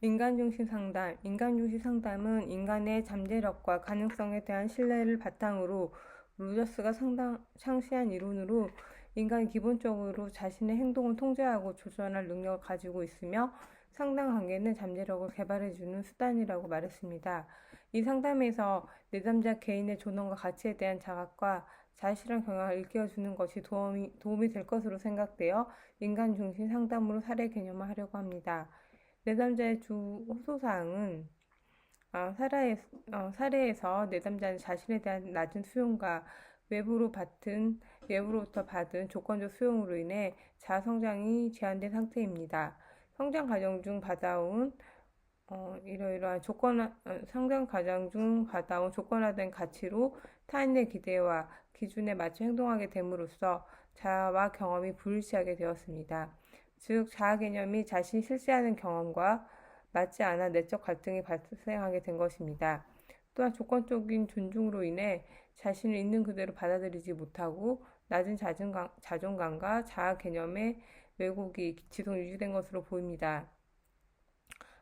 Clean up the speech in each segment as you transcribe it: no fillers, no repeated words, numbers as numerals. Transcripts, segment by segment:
인간중심 상담. 인간중심 상담은 인간의 잠재력과 가능성에 대한 신뢰를 바탕으로 로저스가 창시한 이론으로 인간이 기본적으로 자신의 행동을 통제하고 조절할 능력을 가지고 있으며 상담 관계는 잠재력을 개발해주는 수단이라고 말했습니다. 이 상담에서 내담자 개인의 존엄과 가치에 대한 자각과 자실한 경향을 일깨워주는 것이 도움이 될 것으로 생각되어 인간중심 상담으로 사례 개념화하려고 합니다. 내담자의 주 호소사항은 사례에서 내담자는 자신에 대한 낮은 수용과 외부로부터 받은 조건적 수용으로 인해 자아 성장이 제한된 상태입니다. 성장 과정 중 받아온 이러이러한 성장 과정 중 받아온 조건화된 가치로 타인의 기대와 기준에 맞춰 행동하게 됨으로써 자아와 경험이 불일치하게 되었습니다. 즉, 자아 개념이 자신이 실시하는 경험과 맞지 않아 내적 갈등이 발생하게 된 것입니다. 또한 조건적인 존중으로 인해 자신을 있는 그대로 받아들이지 못하고 낮은 자존감과 자아 개념의 왜곡이 지속 유지된 것으로 보입니다.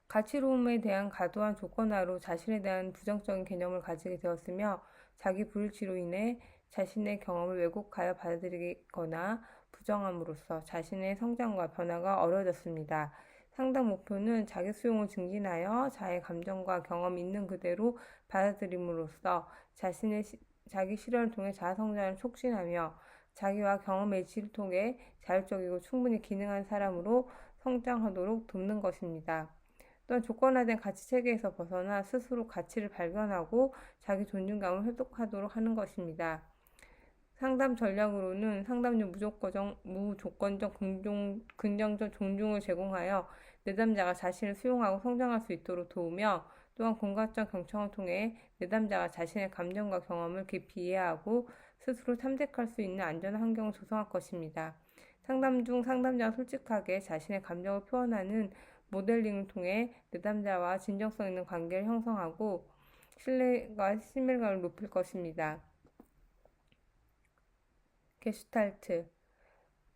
가치로움에 대한 과도한 조건화로 자신에 대한 부정적인 개념을 가지게 되었으며 자기 불일치로 인해 자신의 경험을 왜곡하여 받아들이거나 부정함으로써 자신의 성장과 변화가 어려워졌습니다. 상담 목표는 자기 수용을 증진하여 자의 감정과 경험이 있는 그대로 받아들임으로써 자기 실현을 통해 자아 성장을 촉진하며 자기와 경험의 일치를 통해 자율적이고 충분히 기능한 사람으로 성장하도록 돕는 것입니다. 또한 조건화된 가치 체계에서 벗어나 스스로 가치를 발견하고 자기 존중감을 회복하도록 하는 것입니다. 상담 전략으로는 상담 중 무조건적 긍정적 존중을 제공하여 내담자가 자신을 수용하고 성장할 수 있도록 도우며 또한 공감적 경청을 통해 내담자가 자신의 감정과 경험을 깊이 이해하고 스스로 탐색할 수 있는 안전한 환경을 조성할 것입니다. 상담 중 상담자가 솔직하게 자신의 감정을 표현하는 모델링을 통해 내담자와 진정성 있는 관계를 형성하고 신뢰와 친밀감을 높일 것입니다.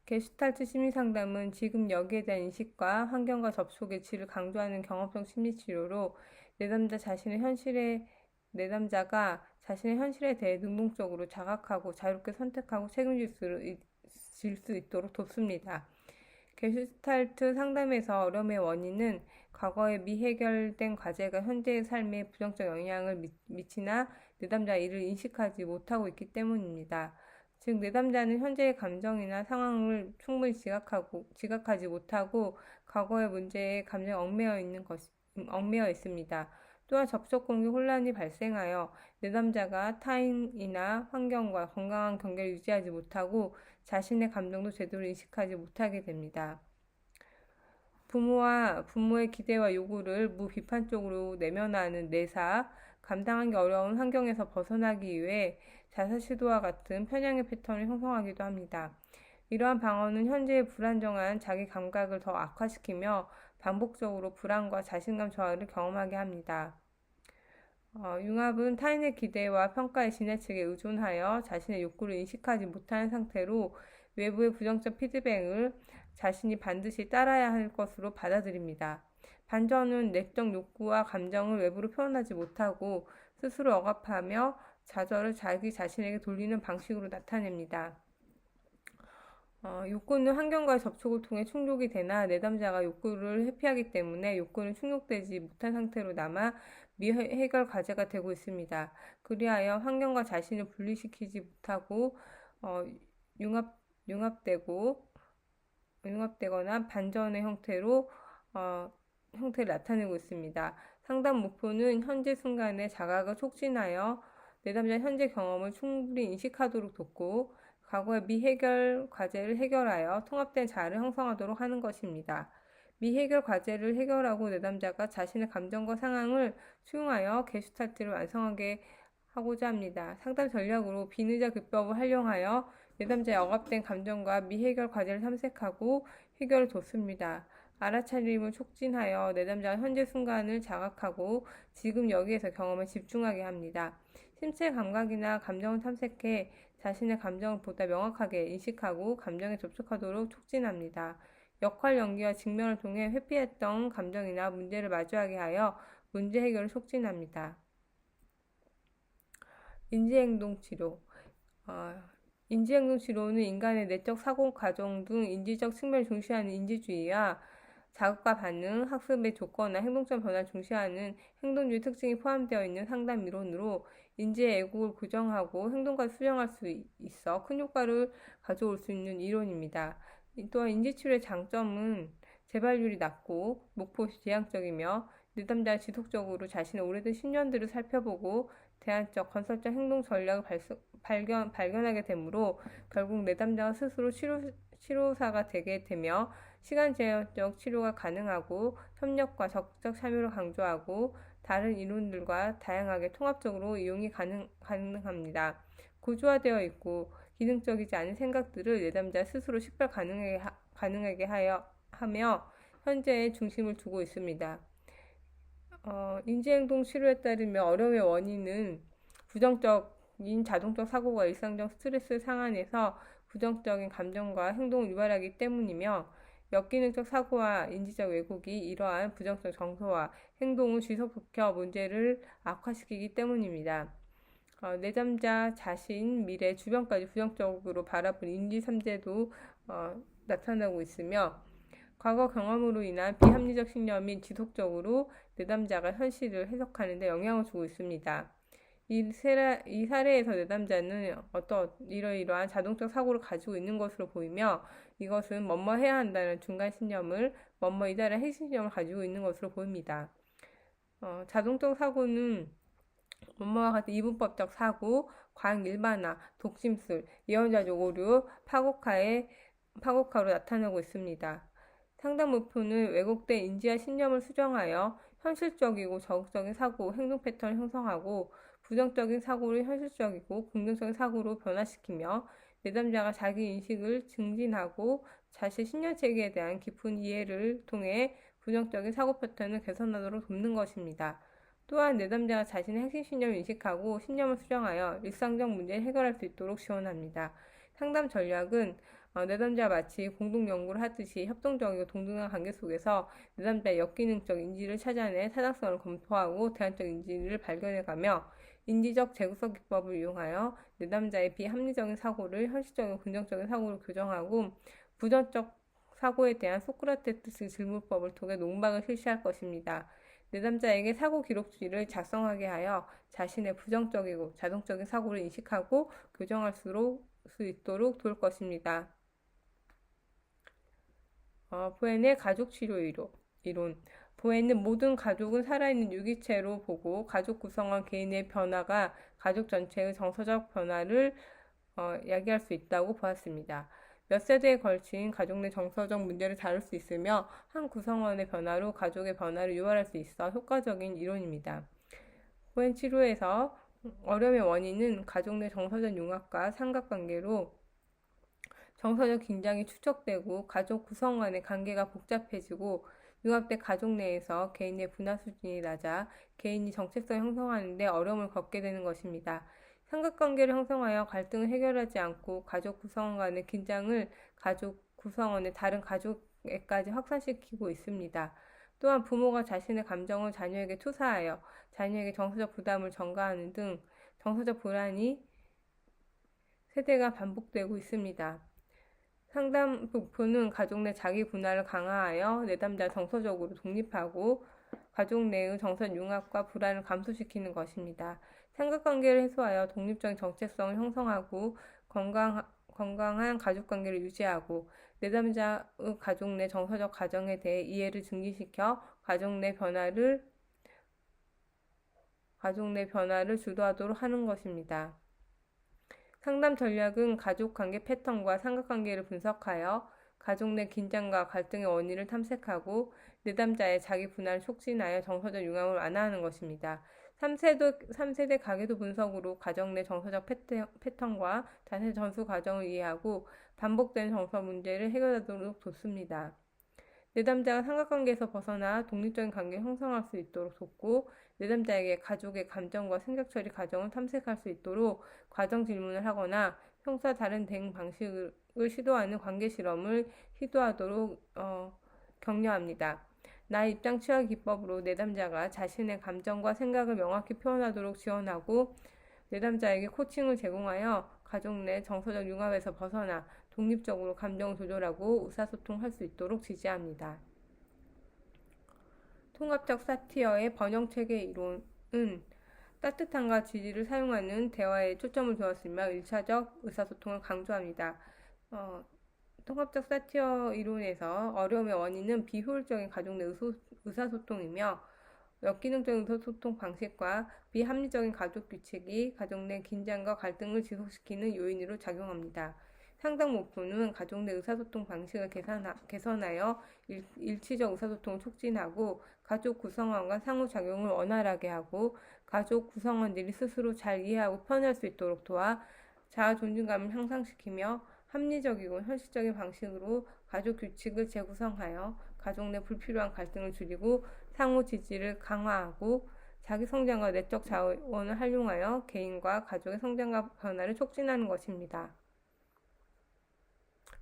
게슈탈트 심리상담은 지금 여기에 대한 인식과 환경과 접촉의 질을 강조하는 경험성 심리치료로 내담자가 자신의 현실에 대해 능동적으로 자각하고 자유롭게 선택하고 책임질 수 있도록 돕습니다. 게슈탈트 상담에서 어려움의 원인은 과거에 미해결된 과제가 현재의 삶에 부정적 영향을 미치나 내담자가 이를 인식하지 못하고 있기 때문입니다. 즉, 내담자는 현재의 감정이나 상황을 충분히 지각하지 못하고 과거의 문제에 감정에 얽매여 있습니다. 또한 접촉 공유 혼란이 발생하여 내담자가 타인이나 환경과 건강한 경계를 유지하지 못하고 자신의 감정도 제대로 인식하지 못하게 됩니다. 부모의 기대와 요구를 무비판적으로 내면화하는 내사, 감당하기 어려운 환경에서 벗어나기 위해 자살 시도와 같은 편향의 패턴을 형성하기도 합니다. 이러한 방어는 현재의 불안정한 자기 감각을 더 악화시키며 반복적으로 불안과 자신감 저하를 경험하게 합니다. 융합은 타인의 기대와 평가에 지나치게 의존하여 자신의 욕구를 인식하지 못하는 상태로 외부의 부정적 피드백을 자신이 반드시 따라야 할 것으로 받아들입니다. 반전은 내적 욕구와 감정을 외부로 표현하지 못하고 스스로 억압하며 좌절을 자기 자신에게 돌리는 방식으로 나타냅니다. 욕구는 환경과의 접촉을 통해 충족이 되나 내담자가 욕구를 회피하기 때문에 욕구는 충족되지 못한 상태로 남아 미해결 과제가 되고 있습니다. 그리하여 환경과 자신을 분리시키지 못하고 융합되거나 반전의 형태를 나타내고 있습니다. 상담 목표는 현재 순간의 자각을 촉진하여 내담자 현재 경험을 충분히 인식하도록 돕고 과거의 미해결 과제를 해결하여 통합된 자아를 형성하도록 하는 것입니다. 미해결 과제를 해결하고 내담자가 자신의 감정과 상황을 수용하여 게슈탈트를 완성하게 하고자 합니다. 상담 전략으로 비의자 기법을 활용하여 내담자의 억압된 감정과 미해결 과제를 탐색하고 해결을 돕습니다. 알아차림을 촉진하여 내담자가 현재 순간을 자각하고 지금 여기에서 경험에 집중하게 합니다. 신체 감각이나 감정을 탐색해 자신의 감정을 보다 명확하게 인식하고 감정에 접촉하도록 촉진합니다. 역할 연기와 직면을 통해 회피했던 감정이나 문제를 마주하게 하여 문제 해결을 촉진합니다. 인지행동 치료. 인지행동 치료는 인간의 내적 사고, 가정 등 인지적 측면을 중시하는 인지주의와 자극과 반응, 학습의 조건이나 행동적 변화를 중시하는 행동주의 특징이 포함되어 있는 상담 이론으로 인지의 애국을 고정하고 행동까지 수정할 수 있어 큰 효과를 가져올 수 있는 이론입니다. 또한 인지치료의 장점은 재발률이 낮고 목표 지향적이며 내담자가 지속적으로 자신의 오래된 신념들을 살펴보고 대안적, 건설적 행동 전략을 발견하게 되므로 결국 내담자가 스스로 치료사가 되게 되며 시간 제한적 치료가 가능하고 협력과 적극적 참여를 강조하고 다른 이론들과 다양하게 통합적으로 이용이 가능합니다. 고주화되어 있고 기능적이지 않은 생각들을 내담자 스스로 식별 가능하게 하며 현재의 중심을 두고 있습니다. 인지행동 치료에 따르면 어려움의 원인은 부정적인 자동적 사고가 일상적 스트레스 상황에서 부정적인 감정과 행동을 유발하기 때문이며 역기능적 사고와 인지적 왜곡이 이러한 부정적 정서와 행동을 지속시켜 문제를 악화시키기 때문입니다. 내담자 자신, 미래, 주변까지 부정적으로 바라본 인지 삼재도 나타나고 있으며 과거 경험으로 인한 비합리적 신념이 지속적으로 내담자가 현실을 해석하는 데 영향을 주고 있습니다. 이 사례에서 내담자는 이러이러한 자동적 사고를 가지고 있는 것으로 보이며 이것은 뭐뭐 해야 한다는 중간 신념을 뭐뭐이다라는 핵심 신념을 가지고 있는 것으로 보입니다. 자동적 사고는 뭐뭐와 같은 이분법적 사고, 과잉 일반화, 독심술, 예언자적 오류, 파국화로 나타나고 있습니다. 상담 목표는 왜곡된 인지와 신념을 수정하여 현실적이고 적극적인 사고, 행동 패턴을 형성하고 부정적인 사고를 현실적이고 긍정적인 사고로 변화시키며 내담자가 자기 인식을 증진하고 자신 신념 체계에 대한 깊은 이해를 통해 부정적인 사고 패턴을 개선하도록 돕는 것입니다. 또한 내담자가 자신의 핵심 신념을 인식하고 신념을 수정하여 일상적 문제를 해결할 수 있도록 지원합니다. 상담 전략은 내담자와 마치 공동 연구를 하듯이 협동적이고 동등한 관계 속에서 내담자의 역기능적 인지를 찾아내 타당성을 검토하고 대안적 인지를 발견해가며 인지적 재구성 기법을 이용하여 내담자의 비합리적인 사고를 현실적이고 긍정적인 사고로 교정하고 부정적 사고에 대한 소크라테스 질문법을 통해 농박을 실시할 것입니다. 내담자에게 사고 기록지를 작성하게 하여 자신의 부정적이고 자동적인 사고를 인식하고 교정할 수 있도록 도울 것입니다. 보엔의 가족치료 이론. 보엔은 모든 가족은 살아있는 유기체로 보고 가족 구성원 개인의 변화가 가족 전체의 정서적 변화를 야기할 수 있다고 보았습니다. 몇 세대에 걸친 가족 내 정서적 문제를 다룰 수 있으며 한 구성원의 변화로 가족의 변화를 유발할 수 있어 효과적인 이론입니다. 보엔 치료에서 어려움의 원인은 가족 내 정서적 융합과 삼각관계로 정서적 긴장이 축적되고 가족 구성원의 관계가 복잡해지고 융합된 가족 내에서 개인의 분화 수준이 낮아 개인이 정체성을 형성하는 데 어려움을 겪게 되는 것입니다. 삼각관계를 형성하여 갈등을 해결하지 않고 가족 구성원 간의 긴장을 가족 구성원의 다른 가족에까지 확산시키고 있습니다. 또한 부모가 자신의 감정을 자녀에게 투사하여 자녀에게 정서적 부담을 전가하는 등 정서적 불안이 세대가 반복되고 있습니다. 상담 목표는 가족 내 자기 분할을 강화하여 내담자 정서적으로 독립하고 가족 내의 정서 융합과 불안을 감소시키는 것입니다. 삼각관계를 해소하여 독립적인 정체성을 형성하고 건강한 가족관계를 유지하고 내담자의 가족 내 정서적 가정에 대해 이해를 증진시켜 가족 내 변화를 주도하도록 하는 것입니다. 상담 전략은 가족 관계 패턴과 삼각관계를 분석하여 가족 내 긴장과 갈등의 원인을 탐색하고 내담자의 자기 분할을 촉진하여 정서적 융합을 완화하는 것입니다. 3세대 가계도 분석으로 가정 내 정서적 패턴과 자세 전수 과정을 이해하고 반복되는 정서 문제를 해결하도록 돕습니다. 내담자가 삼각관계에서 벗어나 독립적인 관계를 형성할 수 있도록 돕고 내담자에게 가족의 감정과 생각 처리 과정을 탐색할 수 있도록 과정 질문을 하거나 형사 다른 대응 방식을 시도하는 관계 실험을 시도하도록 격려합니다. 나의 입장 취하 기법으로 내담자가 자신의 감정과 생각을 명확히 표현하도록 지원하고 내담자에게 코칭을 제공하여 가족 내 정서적 융합에서 벗어나 독립적으로 감정을 조절하고 의사소통할 수 있도록 지지합니다. 통합적 사티어의 번영체계 이론은 따뜻함과 지지를 사용하는 대화에 초점을 두었으며 1차적 의사소통을 강조합니다. 통합적 사티어 이론에서 어려움의 원인은 비효율적인 가족 내 의사소통이며 역기능적인 의사소통 방식과 비합리적인 가족 규칙이 가족 내 긴장과 갈등을 지속시키는 요인으로 작용합니다. 상당 목표는 가족 내 의사소통 방식을 개선하여 일치적 의사소통을 촉진하고 가족 구성원과 상호작용을 원활하게 하고 가족 구성원들이 스스로 잘 이해하고 표현할 수 있도록 도와 자아 존중감을 향상시키며 합리적이고 현실적인 방식으로 가족 규칙을 재구성하여 가족 내 불필요한 갈등을 줄이고 상호 지지를 강화하고 자기 성장과 내적 자원을 활용하여 개인과 가족의 성장과 변화를 촉진하는 것입니다.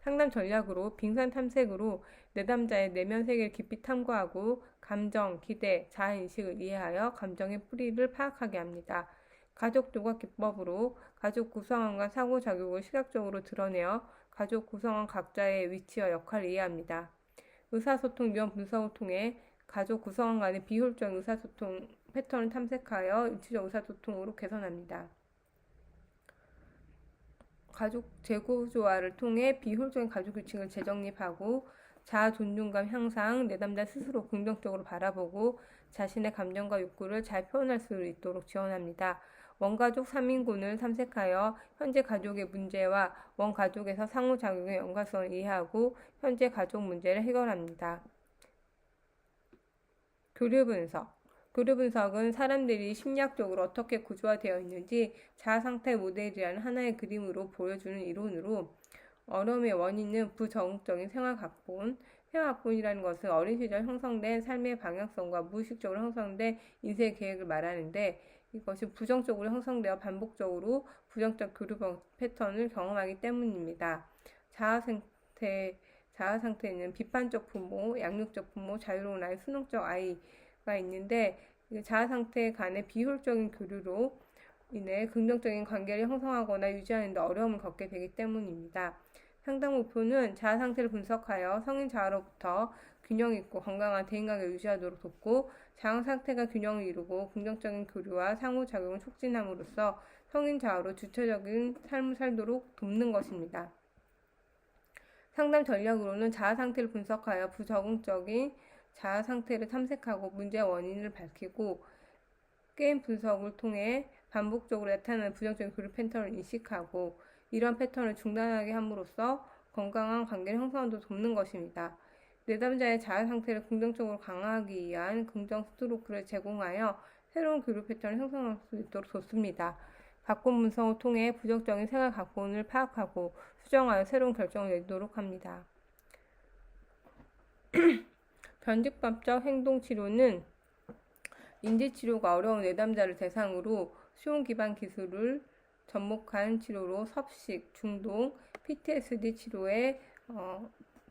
상담 전략으로 빙산 탐색으로 내담자의 내면 세계를 깊이 탐구하고 감정, 기대, 자아인식을 이해하여 감정의 뿌리를 파악하게 합니다. 가족 조각 기법으로 가족 구성원과 상호작용을 시각적으로 드러내어 가족 구성원 각자의 위치와 역할을 이해합니다. 의사소통 유형 분석을 통해 가족 구성원 간의 비효율적인 의사소통 패턴을 탐색하여 일치적 의사소통으로 개선합니다. 가족 재구조화를 통해 비효율적인 가족 규칙을 재정립하고 자아 존중감 향상, 내담자 스스로 긍정적으로 바라보고 자신의 감정과 욕구를 잘 표현할 수 있도록 지원합니다. 원가족 3인군을 탐색하여 현재 가족의 문제와 원가족에서 상호작용의 연관성을 이해하고 현재 가족 문제를 해결합니다. 교류 분석. 교류 분석은 사람들이 심리학적으로 어떻게 구조화되어 있는지 자아상태 모델이라는 하나의 그림으로 보여주는 이론으로 어려움의 원인은 부적응적인 생활각본, 생활각본이라는 것은 어린 시절 형성된 삶의 방향성과 무의식적으로 형성된 인생 계획을 말하는데 이것이 부정적으로 형성되어 반복적으로 부정적 교류 패턴을 경험하기 때문입니다. 자아 상태는 비판적 부모, 양육적 부모, 자유로운 아이, 수능적 아이가 있는데 자아 상태 간의 비효율적인 교류로 인해 긍정적인 관계를 형성하거나 유지하는 데 어려움을 겪게 되기 때문입니다. 상담 목표는 자아 상태를 분석하여 성인 자아로부터 균형 있고 건강한 대인관계를 유지하도록 돕고 자아 상태가 균형을 이루고 긍정적인 교류와 상호작용을 촉진함으로써 성인 자아로 주체적인 삶을 살도록 돕는 것입니다. 상담 전략으로는 자아 상태를 분석하여 부적응적인 자아 상태를 탐색하고 문제의 원인을 밝히고 게임 분석을 통해 반복적으로 나타나는 부정적인 교류 패턴을 인식하고 이러한 패턴을 중단하게 함으로써 건강한 관계를 형성하도록 돕는 것입니다. 내담자의 자아 상태를 긍정적으로 강화하기 위한 긍정 스트로크를 제공하여 새로운 교류 패턴을 형성할 수 있도록 돕습니다. 각본 분석을 통해 부정적인 생활 각본을 파악하고 수정하여 새로운 결정을 내도록 합니다. 변직법적 행동치료는 인지치료가 어려운 내담자를 대상으로 수용 기반 기술을 접목한 치료로 섭식, 중동, PTSD 치료에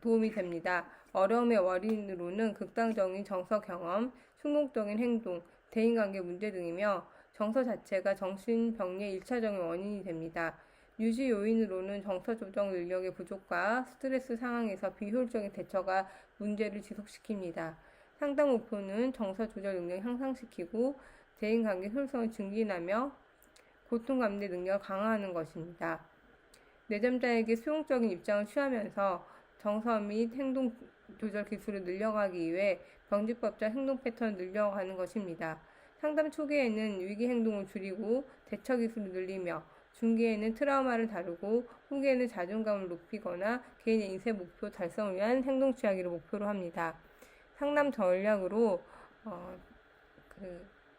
도움이 됩니다. 어려움의 원인으로는 극단적인 정서 경험, 충동적인 행동, 대인관계 문제 등이며 정서 자체가 정신병리의 1차적인 원인이 됩니다. 유지 요인으로는 정서 조정 능력의 부족과 스트레스 상황에서 비효율적인 대처가 문제를 지속시킵니다. 상담 목표는 정서 조절 능력을 향상시키고 대인관계 효율성을 증진하며 고통 감내 능력을 강화하는 것입니다. 내담자에게 수용적인 입장을 취하면서 정서 및 행동 조절 기술을 늘려가기 위해 병직법적 행동 패턴을 늘려가는 것입니다. 상담 초기에는 위기 행동을 줄이고 대처 기술을 늘리며 중기에는 트라우마를 다루고 후기에는 자존감을 높이거나 개인의 인생 목표 달성을 위한 행동 취하기를 목표로 합니다. 상담 전략으로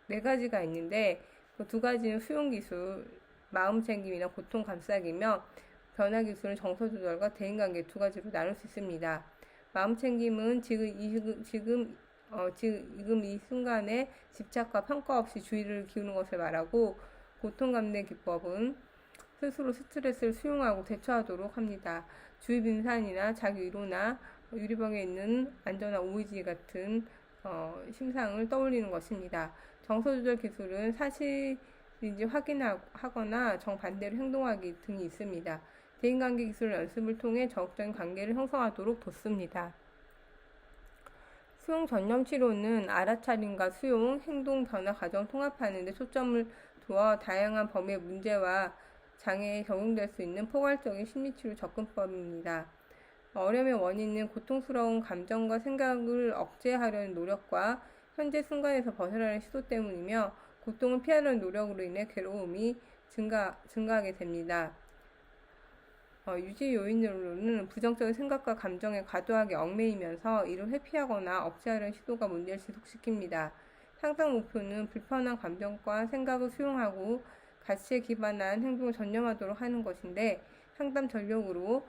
4가지가 있는데 그 2가지는 수용 기술, 마음 챙김이나 고통 감싸기며 변화 기술은 정서 조절과 대인관계 2가지로 나눌 수 있습니다. 마음 챙김은 지금 이 순간에 집착과 평가 없이 주의를 기우는 것을 말하고 고통 감내 기법은 스스로 스트레스를 수용하고 대처하도록 합니다. 주의 분산이나 자기 위로나 유리병에 있는 안전한 오이지 같은 심상을 떠올리는 것입니다. 정서 조절 기술은 사실인지 확인하거나 정반대로 행동하기 등이 있습니다. 대인관계 기술 연습을 통해 적극적인 관계를 형성하도록 돕습니다. 수용 전념 치료는 알아차림과 수용, 행동 변화 과정을 통합하는 데 초점을 두어 다양한 범위의 문제와 장애에 적용될 수 있는 포괄적인 심리치료 접근법입니다. 어려움의 원인은 고통스러운 감정과 생각을 억제하려는 노력과 현재 순간에서 벗어나는 시도 때문이며, 고통을 피하려는 노력으로 인해 괴로움이 증가하게 됩니다. 유지 요인으로는 부정적인 생각과 감정에 과도하게 얽매이면서 이를 회피하거나 억제하려는 시도가 문제를 지속시킵니다. 상당 목표는 불편한 감정과 생각을 수용하고 가치에 기반한 행동을 전념하도록 하는 것인데, 상담 전략으로는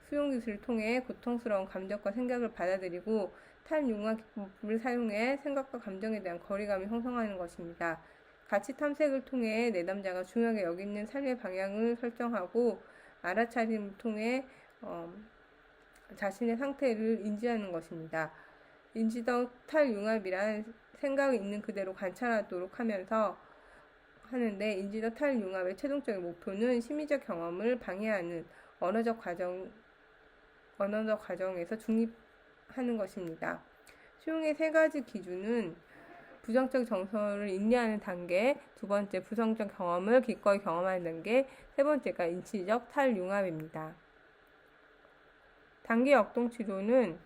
수용 기술을 통해 고통스러운 감정과 생각을 받아들이고 탈융화 기법을 사용해 생각과 감정에 대한 거리감을 형성하는 것입니다. 가치 탐색을 통해 내담자가 중요하게 여기는 삶의 방향을 설정하고, 알아차림을 통해 자신의 상태를 인지하는 것입니다. 인지적 탈융합이란 생각이 있는 그대로 관찰하도록 하는데, 인지적 탈융합의 최종적인 목표는 심리적 경험을 방해하는 언어적 과정에서 중립하는 것입니다. 수용의 세 가지 기준은 부정적 정서를 인내하는 단계, 두 번째 부정적 경험을 기꺼이 경험하는 단계, 세 번째가 인지적 탈융합입니다. 단계 역동치료는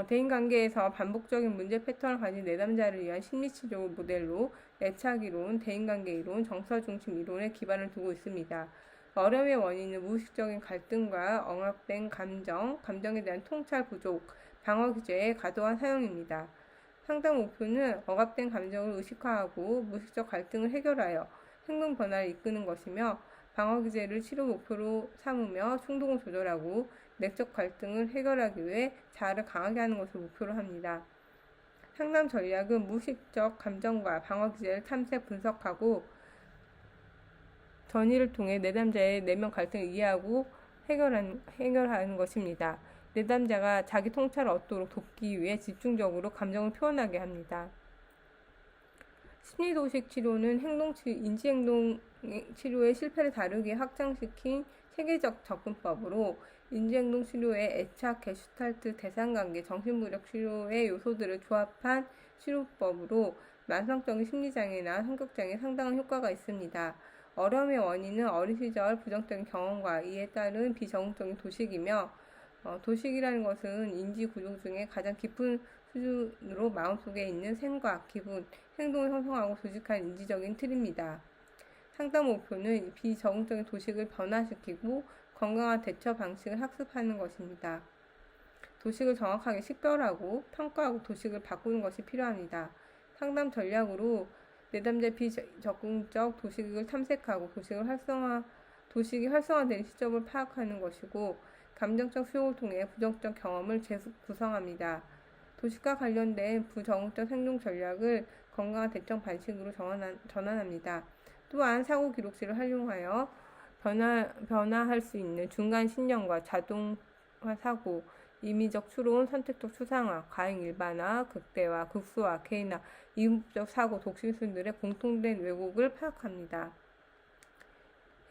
대인관계에서 반복적인 문제 패턴을 가진 내담자를 위한 심리치료 모델로 애착이론, 대인관계이론, 정서중심 이론에 기반을 두고 있습니다. 어려움의 원인은 무의식적인 갈등과 억압된 감정에 대한 통찰 부족, 방어기제의 과도한 사용입니다. 상담 목표는 억압된 감정을 의식화하고 무의식적 갈등을 해결하여 행동 변화를 이끄는 것이며, 방어기제를 치료 목표로 삼으며 충동을 조절하고 내적 갈등을 해결하기 위해 자아를 강하게 하는 것을 목표로 합니다. 상담 전략은 무의식적 감정과 방어기제를 탐색 분석하고 전이를 통해 내담자의 내면 갈등을 이해하고 해결하는 것입니다. 내담자가 자기 통찰을 얻도록 돕기 위해 집중적으로 감정을 표현하게 합니다. 심리도식 치료는 인지행동 치료의 실패를 다르게 확장시킨 체계적 접근법으로 인지행동 치료의 애착, 게슈탈트, 대상관계, 정신무력 치료의 요소들을 조합한 치료법으로 만성적인 심리장애나 성격장애에 상당한 효과가 있습니다. 어려움의 원인은 어린 시절 부정적인 경험과 이에 따른 비적응적인 도식이며, 도식이라는 것은 인지 구조 중에 가장 깊은 수준으로 마음속에 있는 생각, 기분, 행동을 형성하고 조직한 인지적인 틀입니다. 상담 목표는 비적응적인 도식을 변화시키고 건강한 대처 방식을 학습하는 것입니다. 도식을 정확하게 식별하고 평가하고 도식을 바꾸는 것이 필요합니다. 상담 전략으로 내담자의 비적응적 도식을 탐색하고 도식이 활성화되는 시점을 파악하는 것이고, 감정적 수용을 통해 부정적 경험을 재구성합니다. 도식과 관련된 부적응적 행동 전략을 건강한 대처 방식으로 전환합니다. 또한 사고 기록실을 활용하여 변화할 수 있는 중간 신념과 자동화 사고, 임의적 추론, 선택적 추상화, 과잉 일반화, 극대화, 극소화, 개인화, 이분법적 사고, 독실순들의 공통된 왜곡을 파악합니다.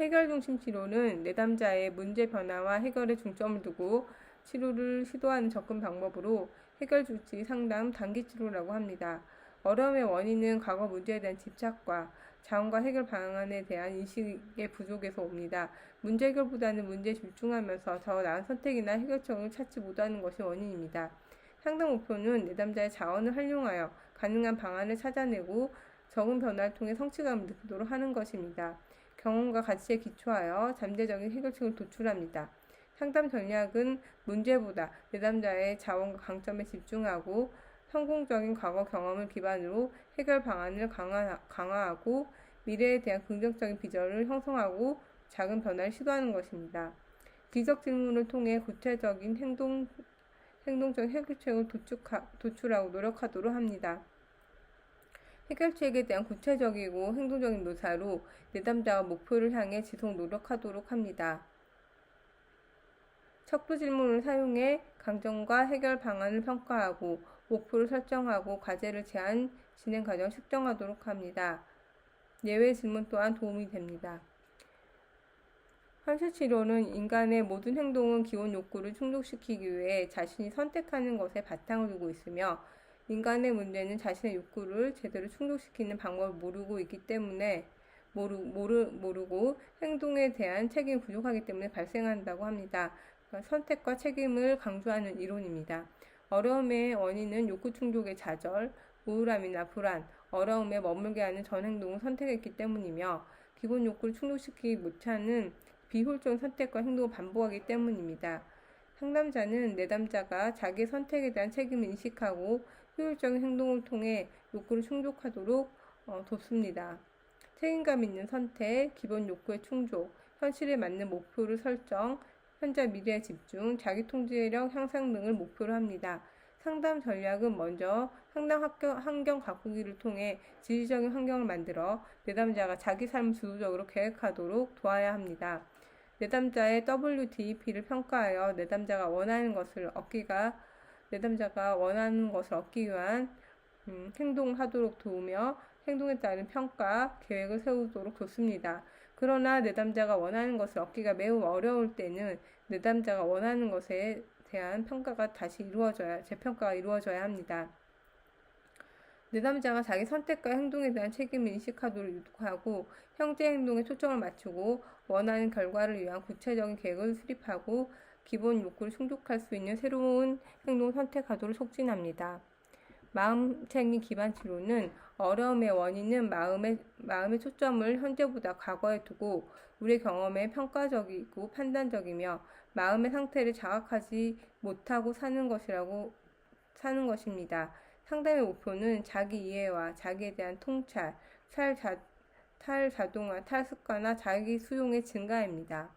해결 중심 치료는 내담자의 문제 변화와 해결에 중점을 두고 치료를 시도하는 접근 방법으로 해결 조치, 상담, 단기 치료라고 합니다. 어려움의 원인은 과거 문제에 대한 집착과 자원과 해결 방안에 대한 인식의 부족에서 옵니다. 문제 해결보다는 문제에 집중하면서 더 나은 선택이나 해결책을 찾지 못하는 것이 원인입니다. 상담 목표는 내담자의 자원을 활용하여 가능한 방안을 찾아내고 적은 변화를 통해 성취감을 느끼도록 하는 것입니다. 경험과 가치에 기초하여 잠재적인 해결책을 도출합니다. 상담 전략은 문제보다 내담자의 자원과 강점에 집중하고 성공적인 과거 경험을 기반으로 해결 방안을 강화하고 미래에 대한 긍정적인 비전을 형성하고 작은 변화를 시도하는 것입니다. 기적 질문을 통해 구체적인 행동적 해결책을 도출하고 노력하도록 합니다. 해결책에 대한 구체적이고 행동적인 묘사로 내담자가 목표를 향해 지속 노력하도록 합니다. 척도 질문을 사용해 강점과 해결 방안을 평가하고 목표를 설정하고 과제를 제한, 진행 과정을 측정하도록 합니다. 예외 질문 또한 도움이 됩니다. 현실치료는 인간의 모든 행동은 기본 욕구를 충족시키기 위해 자신이 선택하는 것에 바탕을 두고 있으며 인간의 문제는 자신의 욕구를 제대로 충족시키는 방법을 모르고 있기 때문에 모르고 행동에 대한 책임이 부족하기 때문에 발생한다고 합니다. 그러니까 선택과 책임을 강조하는 이론입니다. 어려움의 원인은 욕구 충족의 좌절, 우울함이나 불안, 어려움에 머물게 하는 전 행동을 선택했기 때문이며 기본 욕구를 충족시키지 못하는 비효율적인 선택과 행동을 반복하기 때문입니다. 상담자는 내담자가 자기의 선택에 대한 책임을 인식하고 효율적인 행동을 통해 욕구를 충족하도록 돕습니다. 책임감 있는 선택, 기본 욕구의 충족, 현실에 맞는 목표를 설정, 현재 미래에 집중, 자기 통제력 향상 등을 목표로 합니다. 상담 전략은 먼저 상담 환경 가꾸기를 통해 지지적인 환경을 만들어 내담자가 자기 삶을 주도적으로 계획하도록 도와야 합니다. 내담자의 WDP를 평가하여 내담자가 원하는 것을 얻기 위한 행동을 하도록 도우며 행동에 따른 평가, 계획을 세우도록 돕습니다. 그러나 내담자가 원하는 것을 얻기가 매우 어려울 때는 내담자가 원하는 것에 대한 평가가 재평가가 이루어져야 합니다. 내담자가 자기 선택과 행동에 대한 책임을 인식하도록 유도하고 현재 행동에 초점을 맞추고 원하는 결과를 위한 구체적인 계획을 수립하고 기본 욕구를 충족할 수 있는 새로운 행동을 선택하도록 촉진합니다. 마음챙이 기반 치료는 어려움의 원인은 마음의 초점을 현재보다 과거에 두고 우리의 경험에 평가적이고 판단적이며 마음의 상태를 자각하지 못하고 사는 것입니다. 상담의 목표는 자기 이해와 자기에 대한 통찰, 탈자동화, 탈습관화, 자기 수용의 증가입니다.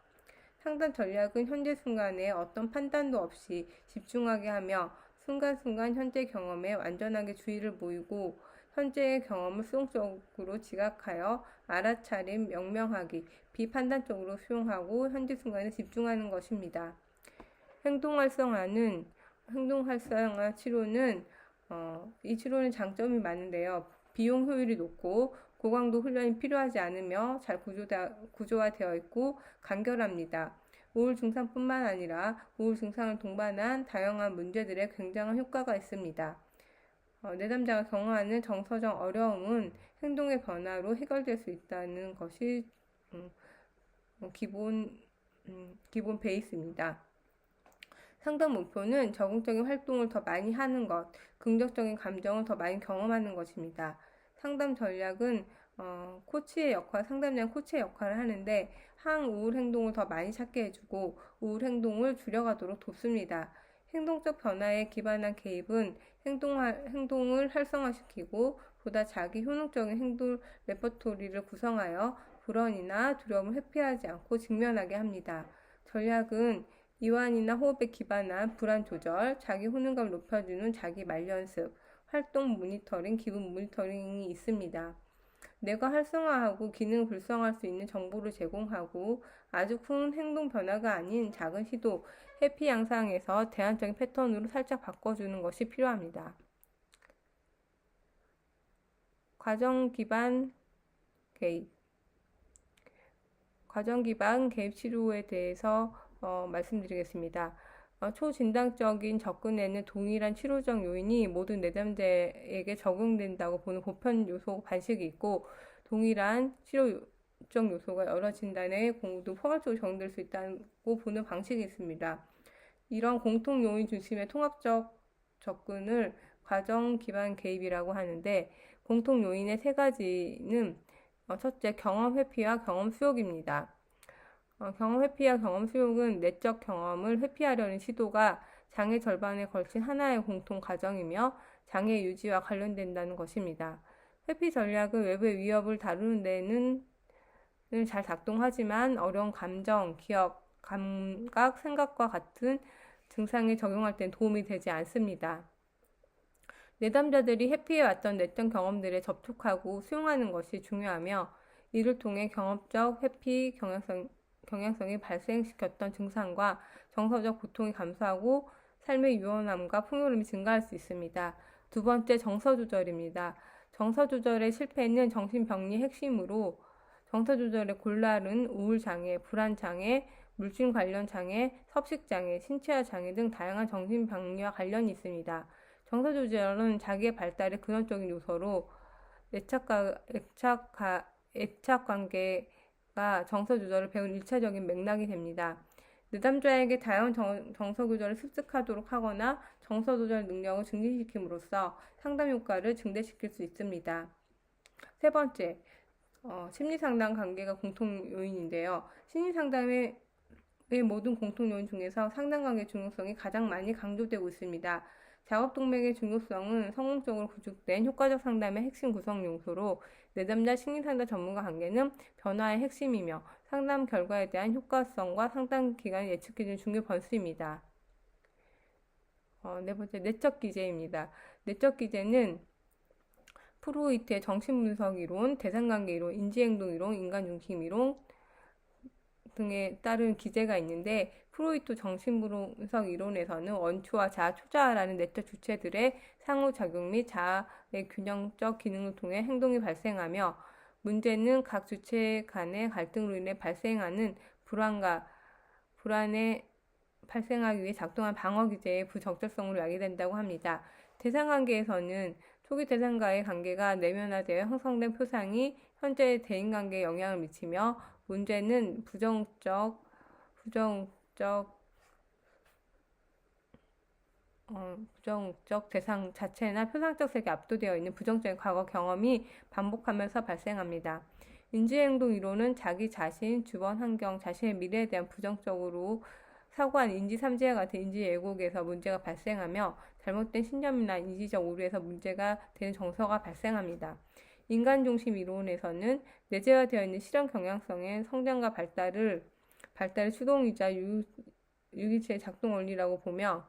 상담 전략은 현재 순간에 어떤 판단도 없이 집중하게 하며 순간순간 현재 경험에 완전하게 주의를 모이고 현재의 경험을 수용적으로 지각하여 알아차림, 명명하기, 비판단적으로 수용하고 현재 순간에 집중하는 것입니다. 행동활성화 치료는 이 치료는 장점이 많은데요. 비용 효율이 높고 고강도 훈련이 필요하지 않으며 잘 구조화되어 있고 간결합니다. 우울 증상뿐만 아니라 우울 증상을 동반한 다양한 문제들에 굉장한 효과가 있습니다. 내담자가 경험하는 정서적 어려움은 행동의 변화로 해결될 수 있다는 것이 기본 베이스입니다. 상담 목표는 적응적인 활동을 더 많이 하는 것, 긍정적인 감정을 더 많이 경험하는 것입니다. 상담 전략은 상담자는 코치의 역할을 하는데 항우울 행동을 더 많이 찾게 해주고 우울 행동을 줄여가도록 돕습니다. 행동적 변화에 기반한 개입은 행동을 활성화시키고 보다 자기 효능적인 행동 레퍼토리를 구성하여 불안이나 두려움을 회피하지 않고 직면하게 합니다. 전략은 이완이나 호흡에 기반한 불안 조절, 자기 효능감을 높여주는 자기 말연습, 활동 모니터링, 기분 모니터링이 있습니다. 뇌가 활성화하고 기능을 불성할 수 있는 정보를 제공하고 아주 큰 행동 변화가 아닌 작은 시도, 해피 양상에서 대안적인 패턴으로 살짝 바꿔주는 것이 필요합니다. 과정 기반 개입 치료에 대해서 말씀드리겠습니다. 초진단적인 접근에는 동일한 치료적 요인이 모든 내담자에게 적용된다고 보는 보편 요소 반식이 있고 동일한 치료적 요소가 여러 진단에 모두 포괄적으로 적용될 수 있다고 보는 방식이 있습니다. 이런 공통 요인 중심의 통합적 접근을 과정 기반 개입이라고 하는데 공통 요인의 세 가지는 첫째, 경험 회피와 경험 수용입니다. 경험 회피와 경험 수용은 내적 경험을 회피하려는 시도가 장애 절반에 걸친 하나의 공통 과정이며 장애 유지와 관련된다는 것입니다. 회피 전략은 외부의 위협을 다루는 데는 잘 작동하지만 어려운 감정, 기억, 감각, 생각과 같은 증상에 적용할 땐 도움이 되지 않습니다. 내담자들이 회피해왔던 내적 경험들에 접촉하고 수용하는 것이 중요하며 이를 통해 경험적 회피 경향성이 발생시켰던 증상과 정서적 고통이 감소하고 삶의 유연함과 풍요로움이 증가할 수 있습니다. 두 번째, 정서 조절입니다. 정서 조절의 실패는 정신병리의 핵심으로 정서 조절의 골랄은 우울장애, 불안장애, 물질 관련 장애, 섭식장애, 신체화 장애 등 다양한 정신병리와 관련이 있습니다. 정서 조절은 자기의 발달의 근원적인 요소로 애착 관계가 정서 조절을 배운 일차적인 맥락이 됩니다. 내담자에게 다양한 정서 조절을 습득하도록 하거나 정서 조절 능력을 증진시킴으로써 상담 효과를 증대시킬 수 있습니다. 세 번째, 심리상담 관계가 공통 요인인데요. 심리상담의 모든 공통 요인 중에서 상담관계의 중요성이 가장 많이 강조되고 있습니다. 작업동맥의 중요성은 성공적으로 구축된 효과적 상담의 핵심 구성 요소로 내담자 심리상담 전문가 관계는 변화의 핵심이며 상담 결과에 대한 효과성과 상담 기간을 예측해주는 중요 변수입니다. 네 번째, 내적 기제입니다. 내적 기제는 프로이트의 정신분석 이론, 대상관계 이론, 인지행동 이론, 인간중심 이론 등에 따른 기제가 있는데 프로이트 정신분석 이론에서는 원초와 자아, 초자아라는 내적 주체들의 상호작용 및 자아의 균형적 기능을 통해 행동이 발생하며 문제는 각 주체 간의 갈등으로 인해 발생하는 불안에 발생하기 위해 작동한 방어 기제의 부적절성으로 야기된다고 합니다. 대상관계에서는 초기 대상과의 관계가 내면화되어 형성된 표상이 현재의 대인관계에 영향을 미치며 문제는 부정적 대상 자체나 표상적 색이 압도되어 있는 부정적인 과거 경험이 반복하면서 발생합니다. 인지행동 이론은 자기 자신, 주변 환경, 자신의 미래에 대한 부정적으로 사고한 인지삼재와 같은 인지 왜곡에서 문제가 발생하며 잘못된 신념이나 인지적 오류에서 문제가 되는 정서가 발생합니다. 인간중심 이론에서는 내재화되어 있는 실현 경향성의 성장과 발달의 추동이자 유기체의 작동 원리라고 보며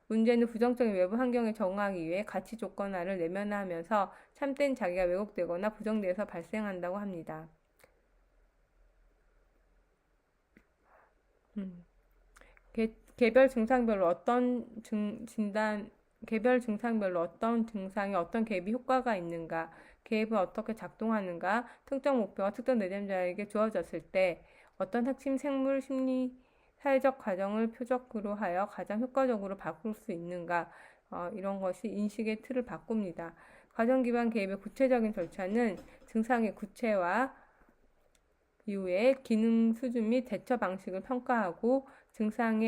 문제는 부정적인 외부 환경에 적응하기 위해 가치 조건화를 내면화하면서 참된 자기가 왜곡되거나 부정돼서 발생한다고 합니다. 개별 증상별로 어떤 증상에 어떤 개입이 효과가 있는가, 개입은 어떻게 작동하는가, 특정 목표가 특정 내담자에게 주어졌을 때 어떤 핵심 생물 심리 사회적 과정을 표적으로 하여 가장 효과적으로 바꿀 수 있는가, 이런 것이 인식의 틀을 바꿉니다. 과정 기반 개입의 구체적인 절차는 증상의 구체화 이후에 기능 수준 및 대처 방식을 평가하고 증상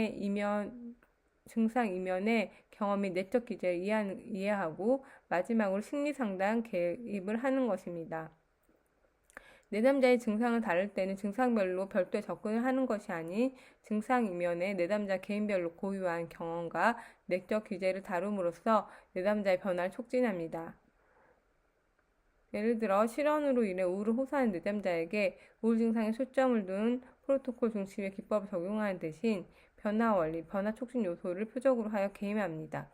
이면의 경험이 내적 기제를 이해하고 마지막으로 심리 상담 개입을 하는 것입니다. 내담자의 증상은 다를 때는 증상별로 별도의 접근을 하는 것이 아닌 증상 이면에 내담자 개인별로 고유한 경험과 내적 기제를 다룸으로써 내담자의 변화를 촉진합니다. 예를 들어 실언으로 인해 우울을 호소하는 내담자에게 우울 증상에 초점을 둔 프로토콜 중심의 기법을 적용하는 대신 변화 원리, 변화 촉진 요소를 표적으로 하여 개입합니다.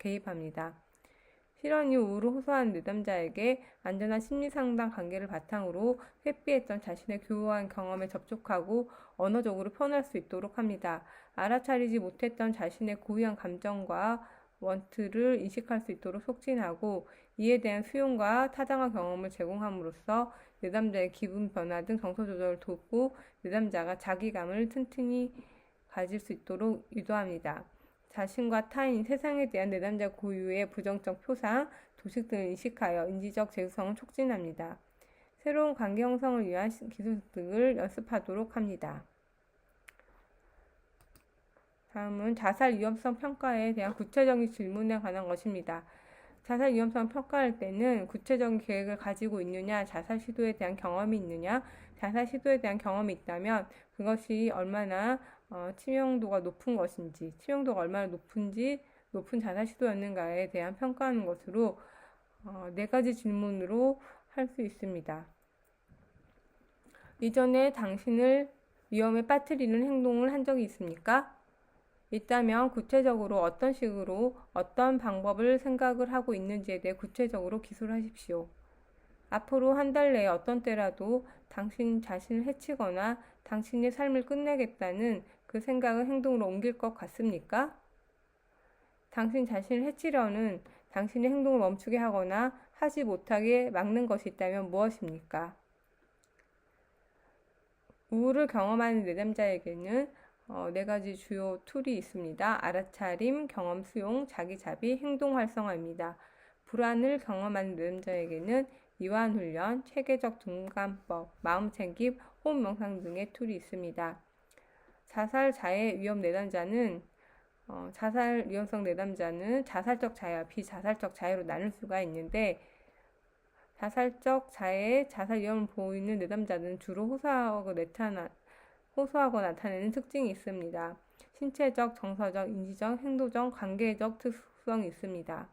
실언 이후 우울을 호소하는 내담자에게 안전한 심리상담 관계를 바탕으로 회피했던 자신의 교묘한 경험에 접촉하고 언어적으로 표현할 수 있도록 합니다. 알아차리지 못했던 자신의 고유한 감정과 원트를 인식할 수 있도록 촉진하고 이에 대한 수용과 타당한 경험을 제공함으로써 내담자의 기분 변화 등 정서 조절을 돕고 내담자가 자기감을 튼튼히 가질 수 있도록 유도합니다. 자신과 타인, 세상에 대한 내담자 고유의 부정적 표상, 도식 등을 인식하여 인지적 재구성을 촉진합니다. 새로운 관계 형성을 위한 기술 등을 연습하도록 합니다. 다음은 자살 위험성 평가에 대한 구체적인 질문에 관한 것입니다. 자살 위험성 평가할 때는 구체적인 계획을 가지고 있느냐, 자살 시도에 대한 경험이 있느냐, 자살 시도에 대한 경험이 있다면 그것이 얼마나 치명도가 높은 것인지, 치명도가 얼마나 높은 자살 시도였는가에 대한 평가하는 것으로 4가지 질문으로 할 수 있습니다. 이전에 당신을 위험에 빠뜨리는 행동을 한 적이 있습니까? 있다면 구체적으로 어떤 식으로 어떤 방법을 생각을 하고 있는지에 대해 구체적으로 기술하십시오. 앞으로 한 달 내에 어떤 때라도 당신 자신을 해치거나 당신의 삶을 끝내겠다는 그 생각을 행동으로 옮길 것 같습니까? 당신 자신을 해치려는 당신의 행동을 멈추게 하거나 하지 못하게 막는 것이 있다면 무엇입니까? 우울을 경험하는 내담자에게는 네 가지 주요 툴이 있습니다. 알아차림, 경험 수용, 자기 자비, 행동 활성화입니다. 불안을 경험하는 내담자에게는 이완 훈련, 체계적 동감법, 마음챙김, 호흡 명상 등의 툴이 있습니다. 자살 자해 위험 내담자는 자살 위험성 내담자는 자살적 자해와 비자살적 자해로 나눌 수가 있는데, 자살적 자해의 자살 위험을 보이는 내담자는 주로 호소하고 나타내는 특징이 있습니다. 신체적, 정서적, 인지적, 행동적, 관계적 특성이 있습니다.